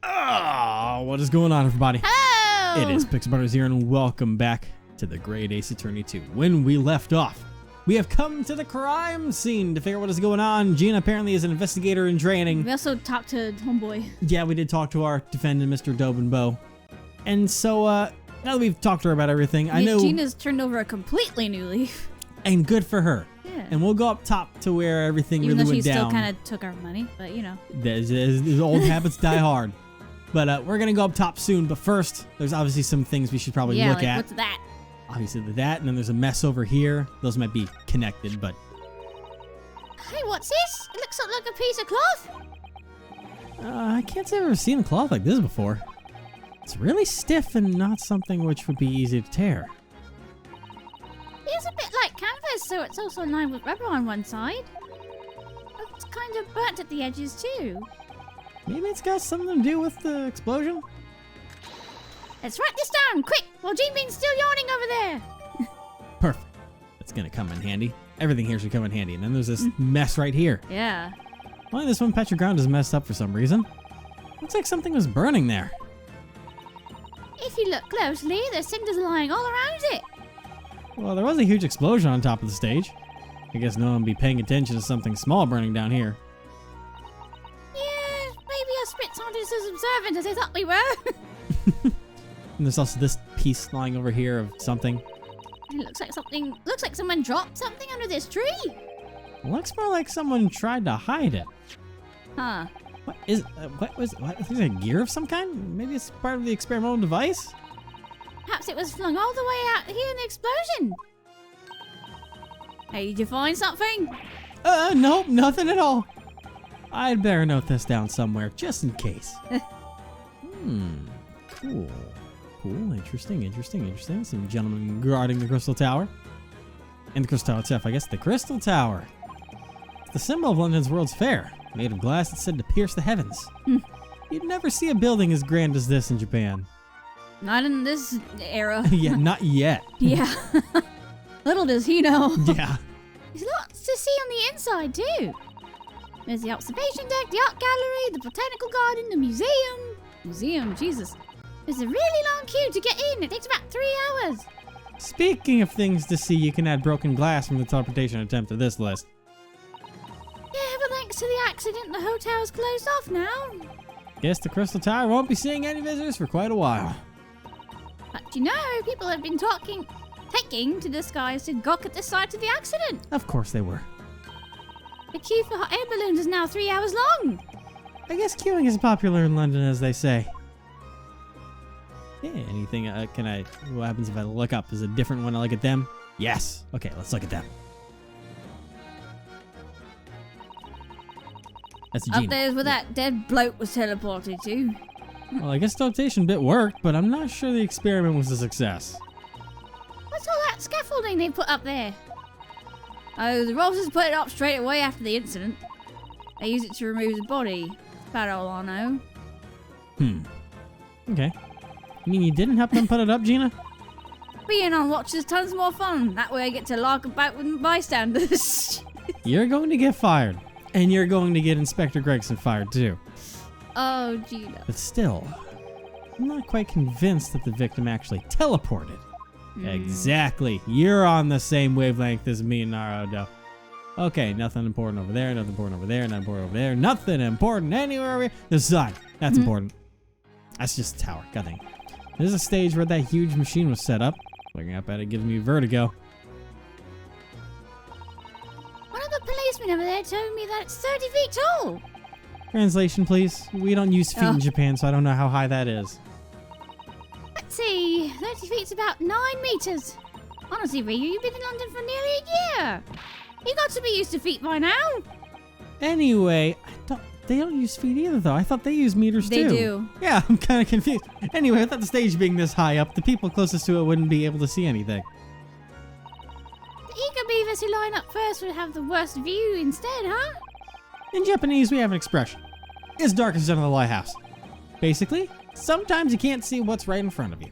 Oh, what is going on, everybody? Hello! It is Pixelbutters here, and welcome back to the Great Ace Attorney 2. When we left off, we have come to the crime scene to figure out what is going on. Gina apparently is an investigator in training. We also talked to Homeboy. Yeah, we did talk to our defendant, Mr. Dobinbo. And so, now that we've talked to her about everything, I know... Gina's turned over a completely new leaf. And good for her. Yeah. And we'll go up top to where everything Even really though went she down. still kind of took our money, but you know. These old habits die hard. But we're going to go up top soon. But first, there's obviously some things we should probably look at. What's that? Obviously that, and then there's a mess over here. Those might be connected, but... Hey, what's this? It looks like a piece of cloth. I can't say I've ever seen a cloth like this before. It's really stiff and not something which would be easy to tear. It's a bit like canvas, so it's also lined with rubber on one side. It's kind of burnt at the edges too. Maybe it's got something to do with the explosion? Let's write this down, quick, while Jean Bean's still yawning over there. Perfect. That's gonna come in handy. Everything here should come in handy. And then there's this mess right here. Yeah. Only this one patch of ground is messed up for some reason. Looks like something was burning there. If you look closely, there's cinders lying all around it. Well, there was a huge explosion on top of the stage. I guess no one would be paying attention to something small burning down here. Yeah, maybe our spirits aren't as observant as I thought we were. And there's also this piece lying over here of something. It looks like someone dropped something under this tree. Looks more like someone tried to hide it. Huh. What is it a gear of some kind? Maybe it's part of the experimental device? Perhaps it was flung all the way out here in the explosion. Hey, did you find something? Nope, nothing at all. I'd better note this down somewhere, just in case. Cool. Cool, interesting. Some gentlemen guarding the Crystal Tower. And the Crystal Tower itself, I guess the Crystal Tower. It's the symbol of London's World's Fair. Made of glass that's said to pierce the heavens. You'd never see a building as grand as this in Japan. Not in this era. Yeah, not yet. Yeah. Little does he know. Yeah. There's lots to see on the inside, too. There's the observation deck, the art gallery, the botanical garden, the museum. Jesus. There's a really long queue to get in. It takes about 3 hours. Speaking of things to see, you can add broken glass from the teleportation attempt to this list. Yeah, but thanks to the accident, the hotel's closed off now. Guess the Crystal Tower won't be seeing any visitors for quite a while. But you know, people have been taking to the skies to gawk at the site of the accident. Of course they were. The queue for hot air balloons is now 3 hours long. I guess queuing is popular in London, as they say. Yeah, anything, what happens if I look up? Is it a different when I look at them? Yes. Okay, let's look at them. That's Gina. Up there's where that dead bloke was teleported to. Well, I guess the teleportation bit worked, but I'm not sure the experiment was a success. What's all that scaffolding they put up there? Oh, the Rosses put it up straight away after the incident. They use it to remove the body. That's about all I know. Okay. You mean you didn't help them put it up, Gina? Being on watch is tons more fun. That way I get to lark about with bystanders. You're going to get fired. And you're going to get Inspector Gregson fired, too. Oh, Gina. But still, I'm not quite convinced that the victim actually teleported. Exactly. You're on the same wavelength as me and Naruto. Okay, nothing important over there, nothing important over there, nothing important over there, nothing important anywhere over here. The sun. That's important. That's just a tower. God dang. There's a stage where that huge machine was set up. Looking up at it gives me vertigo. One of the policemen over there told me that it's 30 feet tall. Translation, please. We don't use feet in Japan, so I don't know how high that is. Let's see. 30 feet's about 9 meters. Honestly, Ryu, you've been in London for nearly a year. You got to be used to feet by now. Anyway, they don't use feet either, though. I thought they use meters, too. They do. Yeah, I'm kind of confused. Anyway, without the stage being this high up, the people closest to it wouldn't be able to see anything. The eager beavers who line up first would have the worst view instead, huh? In Japanese, we have an expression. It's darkest in the lighthouse. Basically, sometimes you can't see what's right in front of you.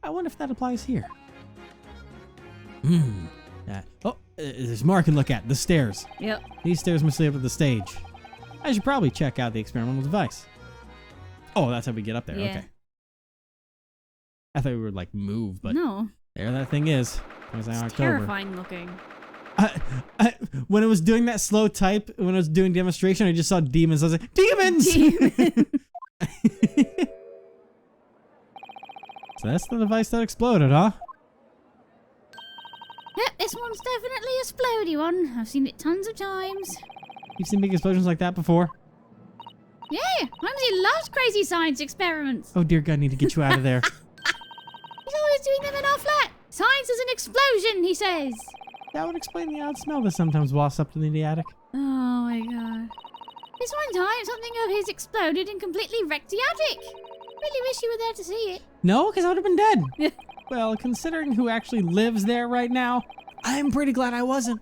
I wonder if that applies here. There's more I can look at. The stairs. Yep. These stairs must lead up to the stage. I should probably check out the experimental device. Oh, that's how we get up there. Yeah. Okay. I thought we would like move, but No. there that thing is. It's October. terrifying looking. When it was doing that slow type, when I was doing demonstration, I just saw demons. I was like, demons! Demon. So that's the device that exploded, huh? Yep, this one's definitely a splody one. I've seen it tons of times. You've seen big explosions like that before? Yeah, Holmesy loves crazy science experiments. Oh dear God, I need to get you out of there. He's always doing them in our flat. Science is an explosion, he says. That would explain the odd smell that sometimes wafts up to the attic. Oh my god. This one time, something of his exploded and completely wrecked the attic. Really wish you were there to see it. No, because I would have been dead. Well, considering who actually lives there right now, I'm pretty glad I wasn't.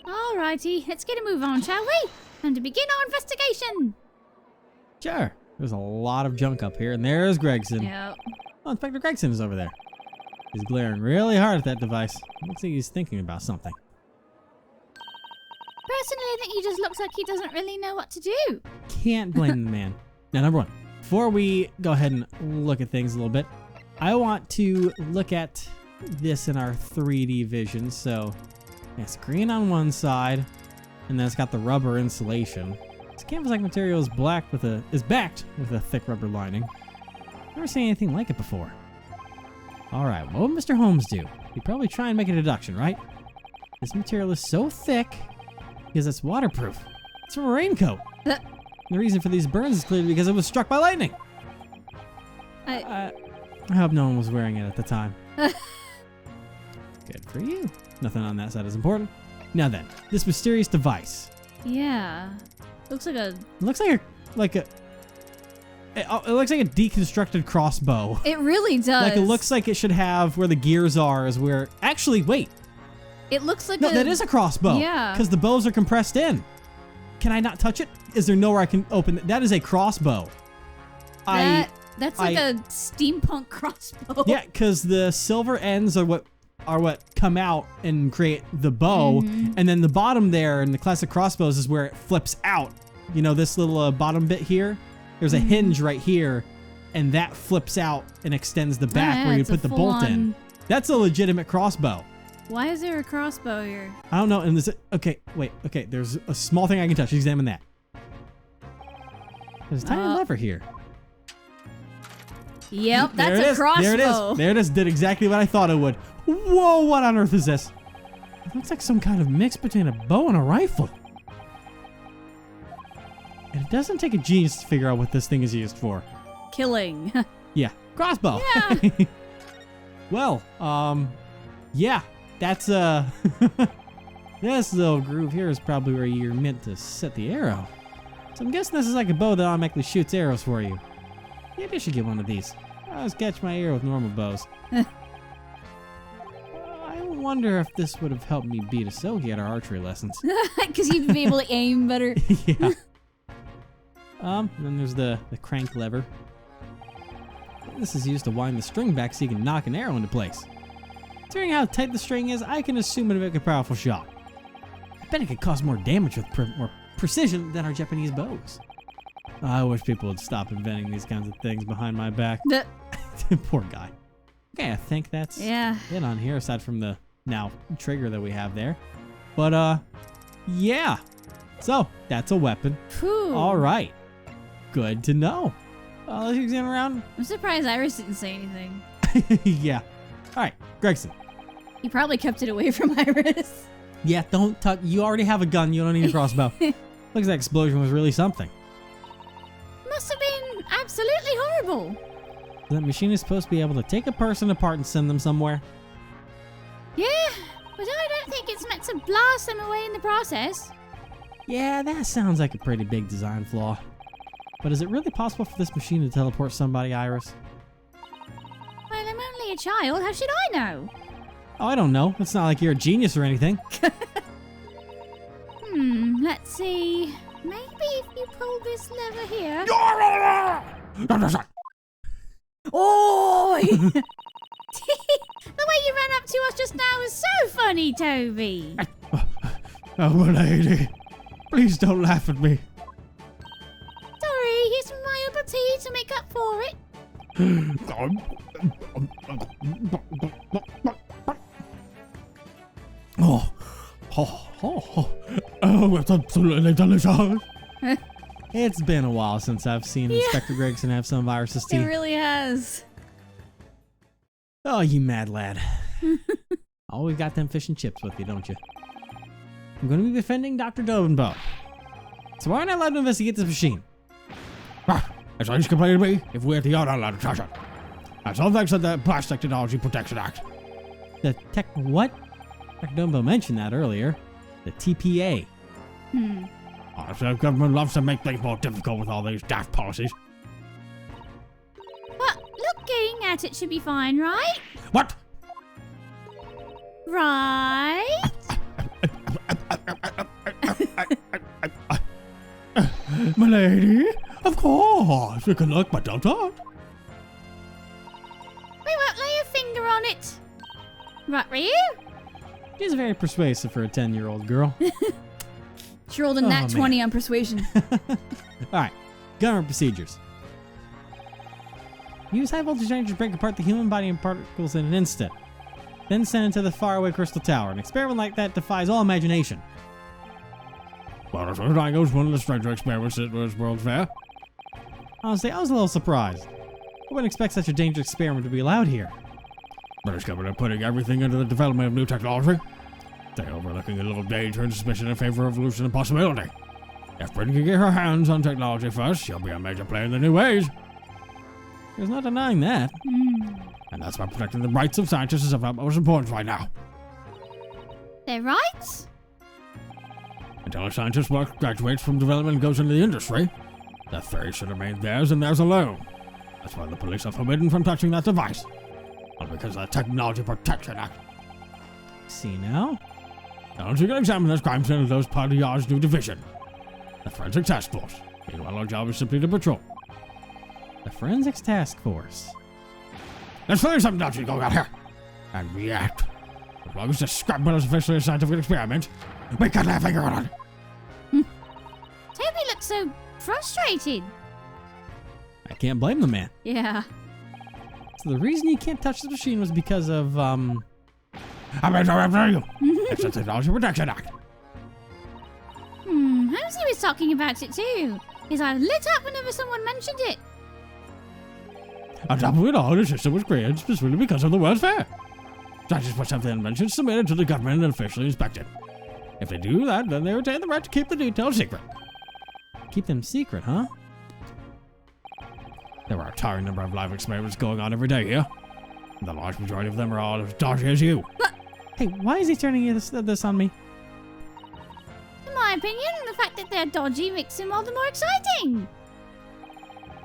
Alrighty, let's get a move on, shall we? And to begin our investigation. Sure. There's a lot of junk up here, and there's Gregson. Yep. Oh, Inspector Gregson is over there. He's glaring really hard at that device. Looks like he's thinking about something. Personally, I think he just looks like he doesn't really know what to do. Can't blame the man. Now, number one, before we go ahead and look at things a little bit, I want to look at this in our 3D vision. So, it's green on one side, and then it's got the rubber insulation. This canvas-like material is backed with a thick rubber lining. Never seen anything like it before. All right, what would Mr. Holmes do? He'd probably try and make a deduction, right? This material is so thick because it's waterproof. It's from a raincoat. The reason for these burns is clearly because it was struck by lightning. I hope no one was wearing it at the time. Good for you. Nothing on that side is important. Now then, this mysterious device. Yeah. Looks like a... It looks like a deconstructed crossbow. It really does. Like it looks like it should have where the gears are is where... Actually, wait. It looks like No, that is a crossbow. Yeah. Because the bows are compressed in. Can I not touch it? Is there nowhere I can open it? That is a crossbow. That's like a steampunk crossbow. Yeah, because the silver ends are what come out and create the bow, and then the bottom there in the classic crossbows is where it flips out. You know, this little bottom bit here. There's a hinge right here, and that flips out and extends the back where you put the bolt in. That's a legitimate crossbow. Why is there a crossbow here? I don't know. And okay, wait. Okay, there's a small thing I can touch. Examine that. There's a tiny lever here. Yep, that's a crossbow. There it is. There it is. Did exactly what I thought it would. Whoa, what on earth is this? It looks like some kind of mix between a bow and a rifle. And it doesn't take a genius to figure out what this thing is used for. Killing. Yeah, crossbow. Yeah. Well, yeah, that's this little groove here is probably where you're meant to set the arrow. So I'm guessing this is like a bow that automatically shoots arrows for you. Maybe I should get one of these. I'll just catch my arrow with normal bows. I wonder if this would have helped me beat Asogi at our archery lessons. Because you'd be able to aim better. Yeah. Then there's the crank lever. This is used to wind the string back so you can knock an arrow into place. Considering how tight the string is, I can assume it'll make a powerful shot. I bet it could cause more damage with more precision than our Japanese bows. I wish people would stop inventing these kinds of things behind my back. Poor guy. Okay, I think that's it on here, aside from the now trigger that we have there. But, yeah. So, that's a weapon. Whew. All right. Good to know. Let's examine around. I'm surprised Iris didn't say anything. Yeah. All right, Gregson. He probably kept it away from Iris. Yeah, don't touch. You already have a gun. You don't need a crossbow. Looks like that explosion was really something. Must have been absolutely horrible. That machine is supposed to be able to take a person apart and send them somewhere. Yeah, but I don't think it's meant to blast them away in the process. Yeah, that sounds like a pretty big design flaw. But is it really possible for this machine to teleport somebody, Iris? Well, I'm only a child. How should I know? Oh, I don't know. It's not like you're a genius or anything. Let's see. Maybe if you pull this lever here. Oh! The way you ran up to us just now was so funny, Toby. Oh, lady. Please don't laugh at me. Sorry, it's my upper make up for it. Oh, it's absolutely delicious. It's been a while since I've seen Inspector Gregson have some viruses tea. It really has. Oh, you mad lad. Always got them fish and chips with you, don't you? I'm going to be defending Dr. Dobenbow. So why aren't I allowed to investigate this machine? As I complained to me, if we're the other allowed to touch it. That's all thanks to the Plastic Technology Protection Act. The tech... what? Dr. Dobenbow mentioned that earlier. The TPA. The government loves to make things more difficult with all these daft policies. But looking at it should be fine, right? What? Right? My lady, of course, you can look, but don't touch. We won't lay a finger on it. Right, Ryu? She's very persuasive for a 10-year-old girl. She rolled a nat 20 on persuasion. Alright, government procedures. Use high voltage energy to break apart the human body in particles in an instant. Then send it to the faraway crystal tower. An experiment like that defies all imagination. Well, as far as I goes, one of the stranger experiments at this World's Fair. Honestly, I was a little surprised. I wouldn't expect such a dangerous experiment to be allowed here. British government putting everything into the development of new technology. They overlooking a little danger and suspicion in favor of evolution and possibility. If Britain can get her hands on technology first, she'll be a major player in the new age. There's no denying that. And that's why protecting the rights of scientists is of utmost importance right now. They're right? Until a scientist's work graduates from development and goes into the industry, that theory should remain theirs and theirs alone. That's why the police are forbidden from touching that device. All because of the Technology Protection Act. See now? Now you can examine this crime scene of those part of Yard's new division, the Forensic Task Force. Meanwhile, our job is simply to patrol. The Forensics Task Force. Let's find something else going on here and react. As long as this scrap bill is officially a scientific experiment, we can't lay a finger on it. Toby looks so frustrated. I can't blame the man. Yeah. So the reason you can't touch the machine was because of, I'm after you. It's the Technology Protection Act. Holmes was talking about it too. His eyes lit up whenever someone mentioned it. On top of it all, the system was created specifically because of the World's Fair. Scientists must have their inventions submitted to the government and officially inspected. If they do that, then they retain the right to keep the details secret. keep them secret, huh? There are a towering number of live experiments going on every day here. The large majority of them are all as dodgy as you. Hey, why is he turning this on me? In my opinion, the fact that they're dodgy makes them all the more exciting.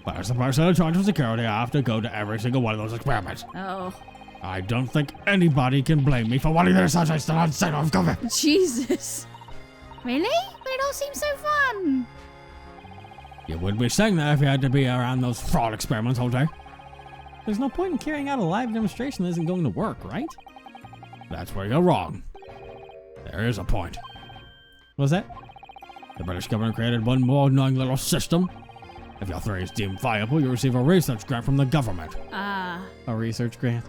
But as the person in charge of security, I have to go to every single one of those experiments. Oh. I don't think anybody can blame me for wanting their sunshine still on sight of government. Jesus. Really? But it all seems so fun. You wouldn't be saying that if you had to be around those fraud experiments all day. There's no point in carrying out a live demonstration that isn't going to work, right? That's where you're wrong. There is a point. What's that? The British government created one more annoying little system. If your theory is deemed viable, you receive a research grant from the government. Ah. A research grant?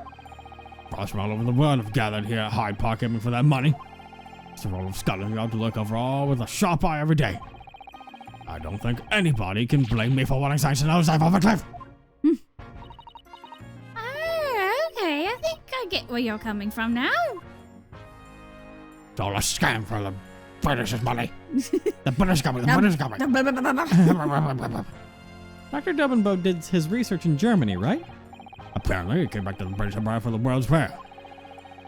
Pros from all over the world have gathered here at Hyde Park aiming for that money. It's the role of Scotland Yard to look over all with a sharp eye every day. I don't think anybody can blame me for wanting science to nose dive off a cliff. Oh, okay. I think I get where you're coming from now. It's all a scam for the British's money. The British government, the British government. Dr. Dobenbow did his research in Germany, right? Apparently, he came back to the British Empire for the World's Fair.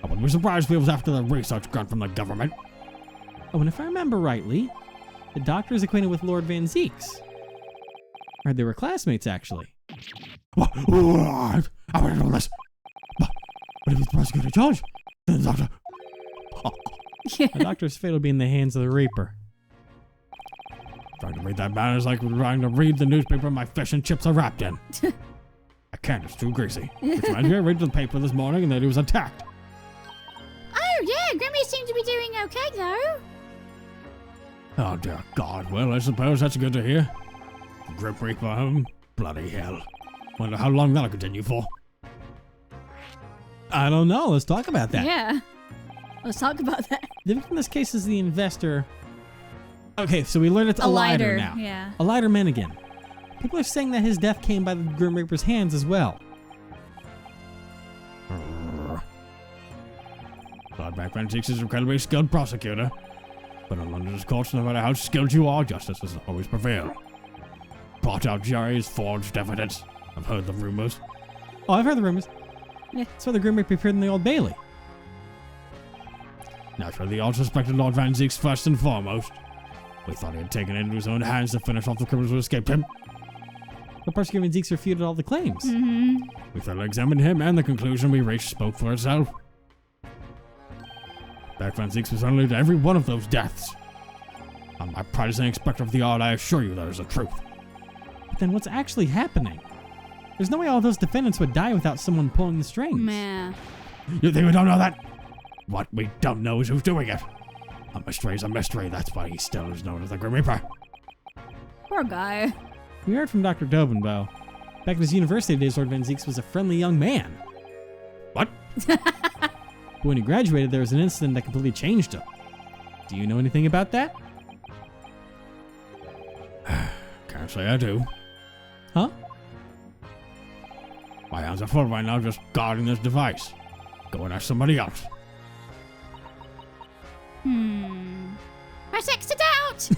I wouldn't be surprised if it was after the research grant from the government. Oh, and if I remember rightly, the doctor is acquainted with Lord Van Zeeks. Or they were classmates, actually. What? I wouldn't know this. But if he's the prosecutor in charge, then the doctor... The doctor's fate will be in the hands of the Reaper. Trying to read that man is like trying to read the newspaper my fish and chips are wrapped in. I can't, it's too greasy. Which reminds me, I read the paper this morning and that he was attacked. Oh, yeah. Grimmy seemed to be doing okay, though. Oh, dear God. Well, I suppose that's good to hear. Grim Reaper home. Bloody hell. Wonder how long that'll continue for. I don't know. Let's talk about that. Yeah. Let's talk about that. The victim in this case is the investor. Okay, so we learned it's a lighter now. Yeah. A lighter man again. People are saying that his death came by the Grim Reaper's hands as well. Lord Van Zeeks is an incredibly skilled prosecutor. But in London's courts, no matter how skilled you are, justice doesn't always prevail. Brought out Jerry's forged evidence. I've heard the rumors. Oh, I've heard the rumors. Yeah. That's why the Grim Reaper appeared in the Old Bailey. Naturally, they all suspected Lord Van Zeeks first and foremost. We thought he had taken it into his own hands to finish off the criminals who escaped him. The prosecutor and Zeeks refuted all the claims. Mm-hmm. We thoroughly examined him, and the conclusion we reached spoke for itself. Beck Van Zeeks was unrelated to every one of those deaths. On my pride as an inspector of the art, I assure you that is the truth. But then what's actually happening? There's no way all those defendants would die without someone pulling the strings. Man. You think we don't know that? What we don't know is who's doing it. A mystery is a mystery, that's why he still is known as the Grim Reaper. Poor guy. We heard from Dr. Dobenbow. Back in his university days, Lord Van Zeeks was a friendly young man. What? But when he graduated, there was an incident that completely changed him. Do you know anything about that? Can't say I do. Huh? My hands are full right now just guarding this device. Go and ask somebody else. Press X to doubt.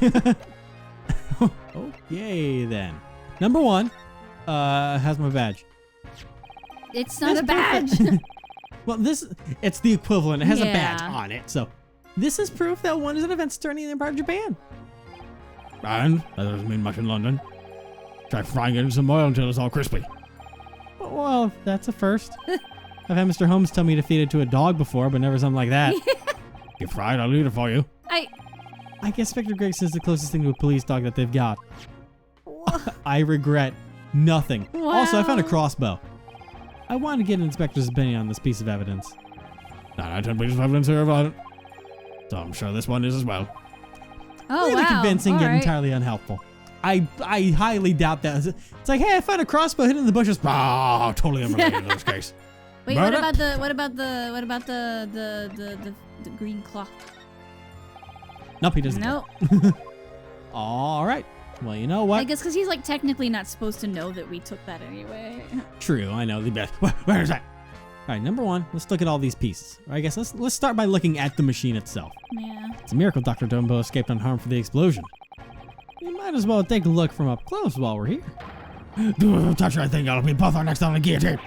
Okay, then. Number 1, has my badge. It's not a That's badge. Well, it's the equivalent. It has a Yeah. badge on it. So, this is proof that one is an events attorney in the Empire of Japan. And that doesn't mean much in London. Try frying it in some oil until it's all crispy. Well, that's a first. I've had Mr. Holmes tell me to feed it to a dog before, but never something like that. You fry it, I'll eat it for you. I guess Victor Gregson is the closest thing to a police dog that they've got. I regret nothing. Wow. Also, I found a crossbow. I wanted to get an inspector's opinion on this piece of evidence. 9 out of 10 pieces of evidence here about it. So I'm sure this one is as well. Oh, Really wow. convincing, All yet right. entirely unhelpful. I highly doubt that. It's like, hey, I found a crossbow hidden in the bushes. Oh, totally unrelated to this case. Wait, Murder? what about the green cloth? Nope, he doesn't. Nope. All right. Well, you know what? I guess because he's like technically not supposed to know that we took that anyway. True, I know the best. Where is that? All right, number 1, let's look at all these pieces. I guess let's start by looking at the machine itself. Yeah. It's a miracle Dr. Dumbo escaped unharmed from the explosion. We might as well take a look from up close while we're here. Do touch that thing, I'll be both our next on the guillotine.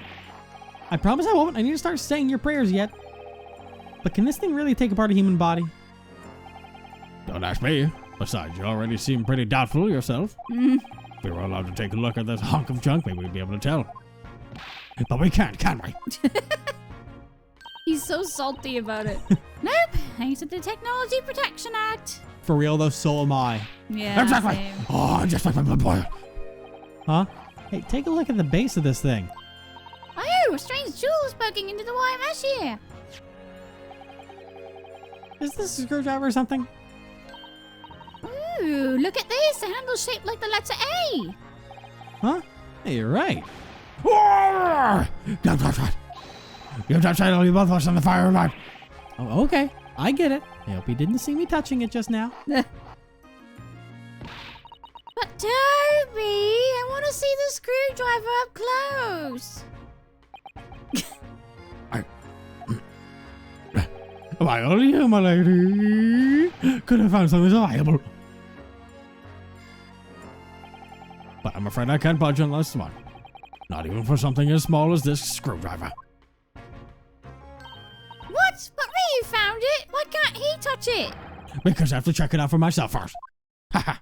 I promise I won't. I need to start saying your prayers yet. But can this thing really take apart a human body? Don't ask me. Besides, you already seem pretty doubtful yourself. Mm. If we were allowed to take a look at this hunk of junk, maybe we'd be able to tell. But we can't, can we? He's so salty about it. Nope. Thanks to the Technology Protection Act. For real though, so am I. Yeah. Exactly. Same. Oh, just like my blood boil. Huh? Hey, take a look at the base of this thing. Oh, a strange jewel is poking into the wire mesh here. Is this a screwdriver or something? Ooh, look at this. The handle's shaped like the letter A. Huh? Hey, you're right. Don't touch that. You touch that, I'll be both of us on the fire line. Oh, okay. I get it. I hope he didn't see me touching it just now. But Toby, I want to see the screwdriver up close. Why, only you, my lady, could have found something so valuable. But I'm afraid I can't budge on this one. Not even for something as small as this screwdriver. What? But Ryu found it. Why can't he touch it? Because I have to check it out for myself first. Haha.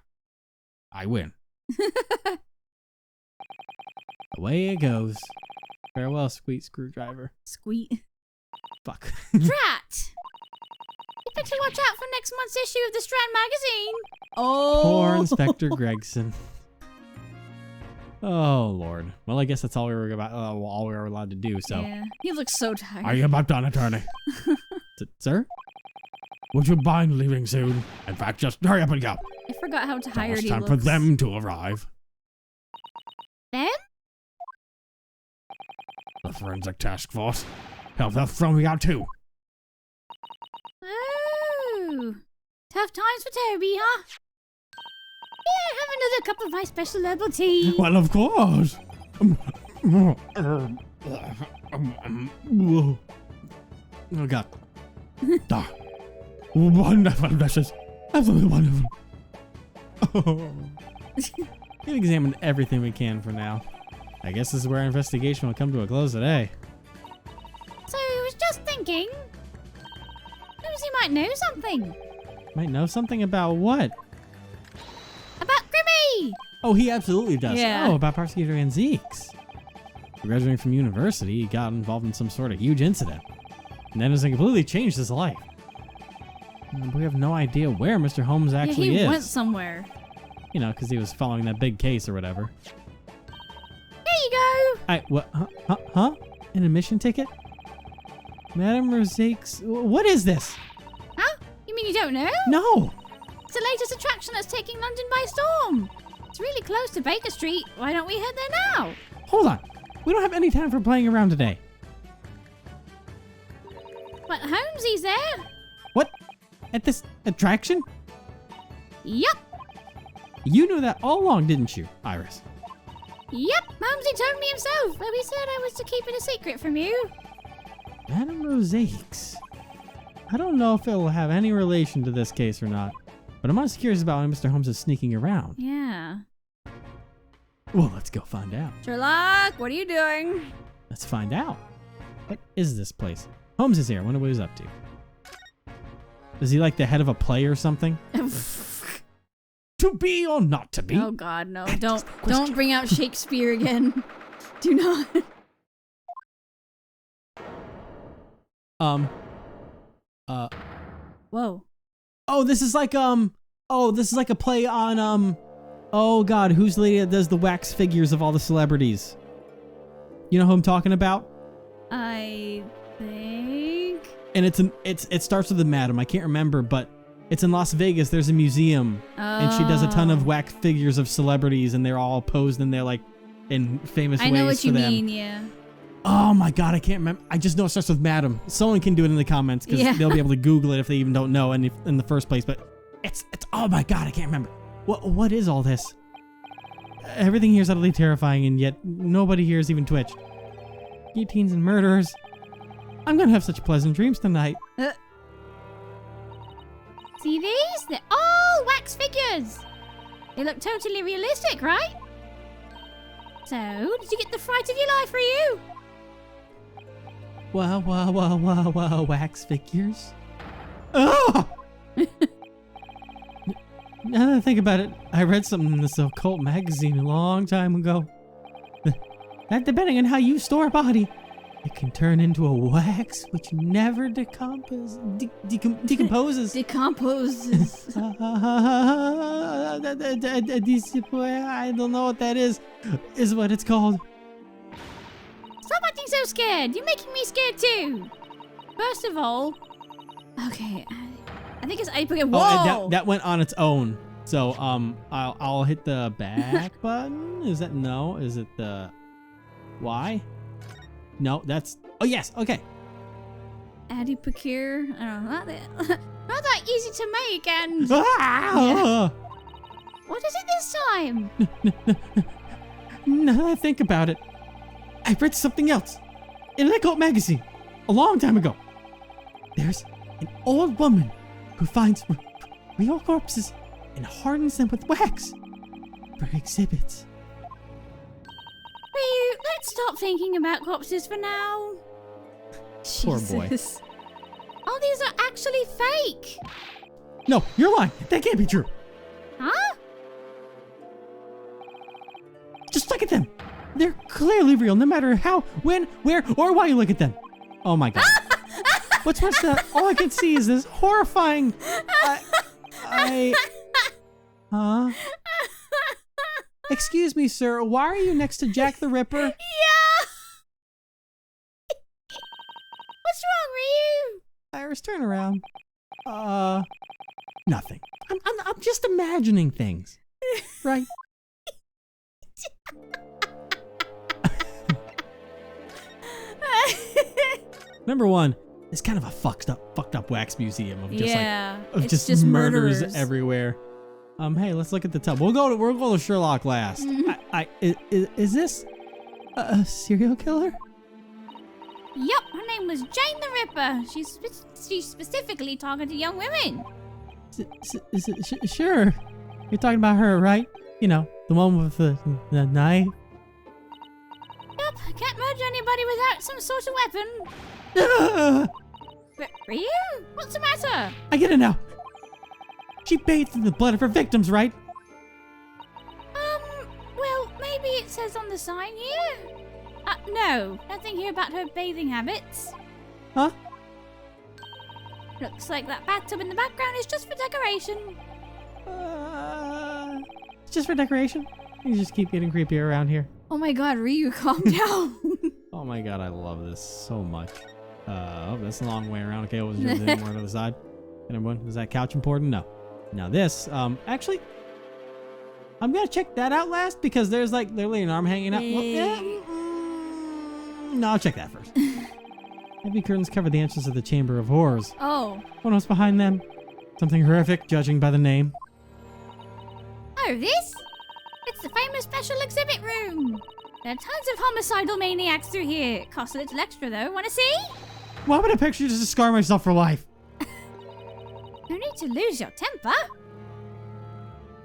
I win. Away it goes. Farewell, sweet screwdriver. Squeak. Fuck. Drat. You better watch out for next month's issue of the Strand magazine. Oh. Poor Inspector Gregson. Oh Lord. Well, I guess that's all we were all we were allowed to do. So, Yeah. He looks so tired. Are you about done, attorney? Sir, Would you mind leaving soon? In fact, just hurry up and go. I forgot how It's tired almost he time looks. for them to arrive. Them? forensic task force. Hell, they'll throw me out too. Oh, tough times for Toby, huh? Yeah, have another cup of my special herbal tea. Well, of course. Oh god. Ah, wonderful, this is absolutely wonderful. We've examined everything we can for now. I guess this is where our investigation will come to a close today. So I was just thinking, Lucy might know something Might know something about what? about Grimmy. Oh, he absolutely does. Yeah. Oh, about Prosecutor Anziques. Graduating from university, he got involved in some sort of huge incident. And then it completely changed his life. But we have no idea where Mr. Holmes actually yeah, he is. went somewhere. You know, because he was following that big case or whatever. There you go. What? Huh? An admission ticket? Madame Rosaike's... What is this? Huh? You mean you don't know? No! It's the latest attraction that's taking London by storm. It's really close to Baker Street. Why don't we head there now? Hold on. We don't have any time for playing around today. But Holmesy's there. What? At this attraction? Yup. You knew that all along, didn't you, Iris? Yep, Holmesy told me himself, but he said I was to keep it a secret from you. Madame Rosaike's. I don't know if it will have any relation to this case or not, but I'm honestly curious about why Mr. Holmes is sneaking around. Yeah. Well, let's go find out. Sherlock, what are you doing? Let's find out. What is this place? Holmes is here. I wonder what he's up to. Is he like the head of a play or something? To be or not to be? Oh God, no! Don't bring out Shakespeare again. Do not. Whoa. Oh, this is like a play on oh god, who's the lady that does the wax figures of all the celebrities? You know who I'm talking about? I think. And it starts with a madam. I can't remember, but it's in Las Vegas. There's a museum, and she does a ton of wax figures of celebrities, and they're all posed in their like in famous ways. I know what you for them. mean. Yeah. Oh my god, I can't remember. I just know it starts with madam. Someone can do it in the comments because Yeah. they'll be able to Google it if they even don't know in the first place. But it's oh my god, I can't remember. What is all this? Everything here is utterly terrifying, and yet nobody here is even twitched. Guillotines and murderers. I'm gonna have such pleasant dreams tonight. See these? They're all wax figures. They look totally realistic, right? So, did you get the fright of your life, Ryu? Wow, wax figures. Oh! Now that I think about it, I read something in this occult magazine a long time ago. That depending on how you store a body, it can turn into a wax which never decomposes. Decomposes. I don't know what that is what it's called. Stop acting so scared. You're making me scared too. First of all, okay, I think it's Whoa! Oh, that went on its own. So I'll hit the back button. Is that no? Is it the Y? No, that's oh yes. Okay. Adipocure. I don't know. Not that easy to make, and Ah! what is it this time? Now that I think about it, I read something else in an occult magazine a long time ago. There's an old woman who finds real corpses and hardens them with wax for exhibits. Ryu, let's stop thinking about corpses for now. Poor boy. Jesus. All these are actually fake. No, you're lying. That can't be true. Huh? Just look at them. They're clearly real, no matter how, when, where, or why you look at them. Oh my god. What's worse than that? All I can see is this horrifying. Huh? Excuse me, sir. Why are you next to Jack the Ripper? Yeah. What's wrong, Ryu? Iris, turn around. Nothing. I'm just imagining things, right? Number one, it's kind of a fucked up wax museum of just it's just murders everywhere. Hey, let's look at the tub. We'll go to Sherlock last. Is this a serial killer? Yup, her name was Jane the Ripper. She specifically targeted young women. Sure. You're talking about her, right? You know, the one with the knife. Yup, can't murder anybody without some sort of weapon. But Ryu? What's the matter? I get it now. She bathed in the blood of her victims, right? Well, maybe it says on the sign here. No, nothing here about her bathing habits. Huh? Looks like that bathtub in the background is just for decoration. It's just for decoration? You just keep getting creepier around here. Oh my god, Ryu, calm down. Oh my god, I love this so much. Oh, that's a long way around. Okay, we'll just more to the side. Anyone? Is that couch important? No. Now this, actually, I'm gonna check that out last because there's like literally an arm hanging out. No, I'll check that first. Heavy curtains cover the entrance of the Chamber of Horrors. Oh. What was behind them? Something horrific, judging by the name. Oh, this? It's the famous special exhibit room. There are tons of homicidal maniacs through here. It costs a little extra though. Wanna see? Why would I picture just to scar myself for life? No need to lose your temper.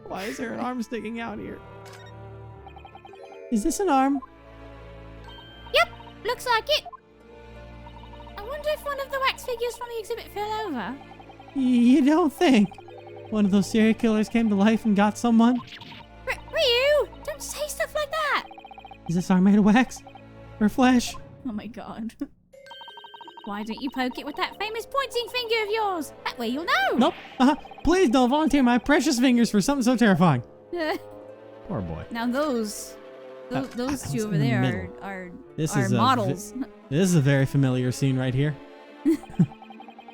Why is there an arm sticking out here? Is this an arm? Yep, looks like it. I wonder if one of the wax figures from the exhibit fell over. You don't think one of those serial killers came to life and got someone? Ryu, don't say stuff like that. Is this arm made of wax? Or flesh? Oh my god. Why don't you poke it with that famous pointing finger of yours? That way you'll know. Nope. Please don't volunteer my precious fingers for something so terrifying. Poor boy. Now those two over in the there middle. are This is models. This is a very familiar scene right here.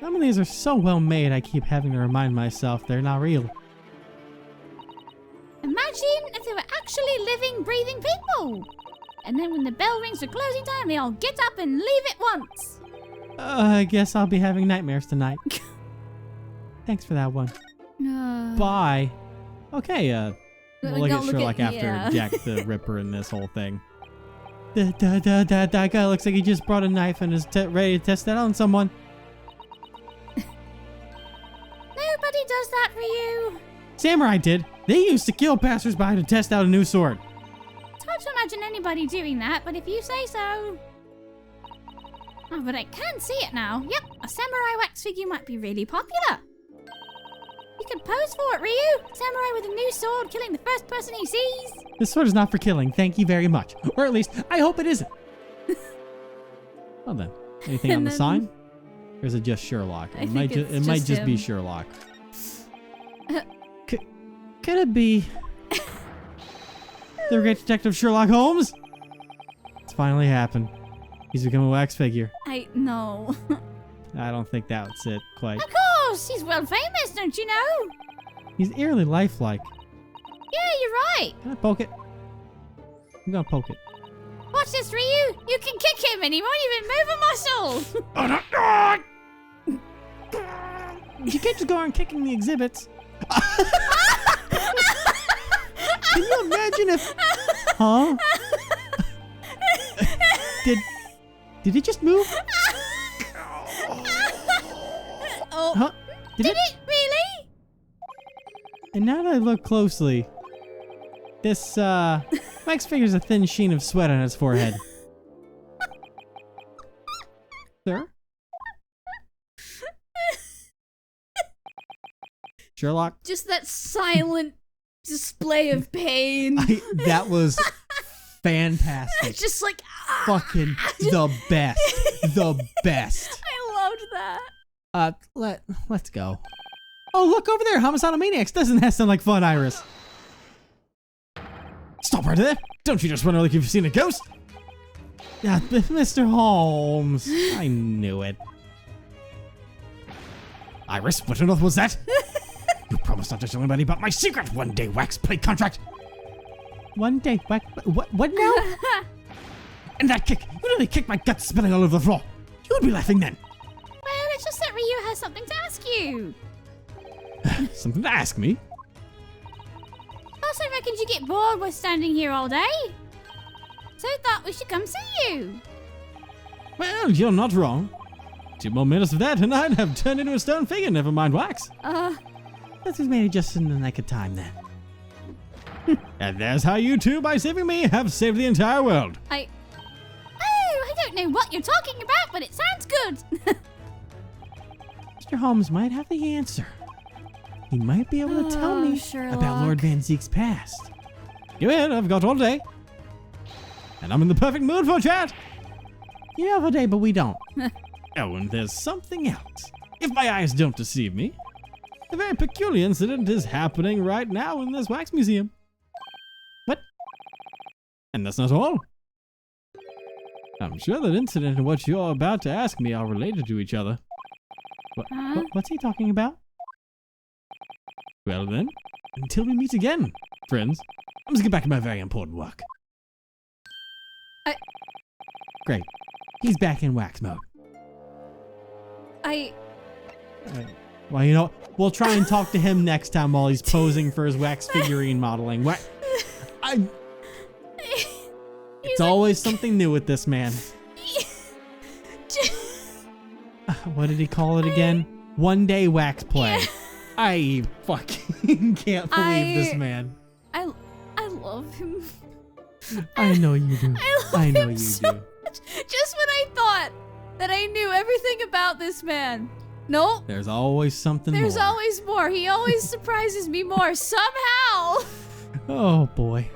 Some of these are so well made, I keep having to remind myself they're not real. Imagine if they were actually living, breathing people. And then when the bell rings for closing time, they all get up and leave at once. I guess I'll be having nightmares tonight. Thanks for that one. Bye. Okay, we'll look at Sherlock after Jack the Ripper and this whole thing. That guy looks like he just brought a knife and is ready to test that on someone. Nobody does that for you. Samurai did. They used to kill passersby to test out a new sword. It's hard to imagine anybody doing that, but if you say so. Oh, but I can see it now. Yep, a samurai wax figure might be really popular. You could pose for it, Ryu. Samurai with a new sword killing the first person he sees. This sword is not for killing, thank you very much. Or at least, I hope it isn't. Well then, anything on the sign? Or is it just Sherlock? It might just be Sherlock. Could it be the great detective Sherlock Holmes? It's finally happened. He's become a wax figure. I know. I don't think that's it quite. Of course, he's world famous, don't you know? He's eerily lifelike. Yeah, you're right. Can I poke it? I'm gonna poke it. Watch this, Ryu. You can kick him and he won't even move a muscle. You can't just go around kicking the exhibits. Can you imagine if... Huh? Did it just move? Oh, Huh? did it really? And now that I look closely, this wax figure's a thin sheen of sweat on his forehead. Sir? Sherlock? Just that silent display of pain. That was fantastic. Just like Fucking the best. The best. I loved that. Let's go. Oh, look over there. Homicidal maniacs. Doesn't that sound like fun, Iris? Stop right there. Don't you just run like you've seen a ghost? Yeah, Mr. Holmes. I knew it. Iris, what on earth was that? You promised not to tell anybody about my secret one-day wax play contract. One day wax... What now? And that kick. You nearly kicked my guts spilling all over the floor. Who'd be laughing then? Well, it's just that Ryu has something to ask you. Something to ask me? Plus, I reckoned you get bored with standing here all day. So I thought we should come see you. Well, you're not wrong. 2 more minutes of that and I'd have turned into a stone figure, never mind wax. This was made just in the nick of time then. And there's how you two, by saving me, have saved the entire world. I don't know what you're talking about, but it sounds good. Mr. Holmes might have the answer. He might be able to tell me about Lord Van Zeek's past. Go ahead, I've got all day. And I'm in the perfect mood for chat. You have a day, but we don't. Oh, and there's something else. If my eyes don't deceive me, a very peculiar incident is happening right now in this wax museum. What? And that's not all. I'm sure that incident and what you're about to ask me are related to each other. What's he talking about? Well then, until we meet again, friends, I must get back to my very important work. Great. He's back in wax mode. Well, you know, we'll try and talk to him next time while he's posing for his wax figurine modeling. It's always something new with this man. What did he call it again? One day wax play. Yeah. I fucking can't believe this man. I love him. I know you do. I know you do. Much. Just when I thought that I knew everything about this man. Nope. There's always something There's more. always more. He always surprises me more somehow. Oh boy.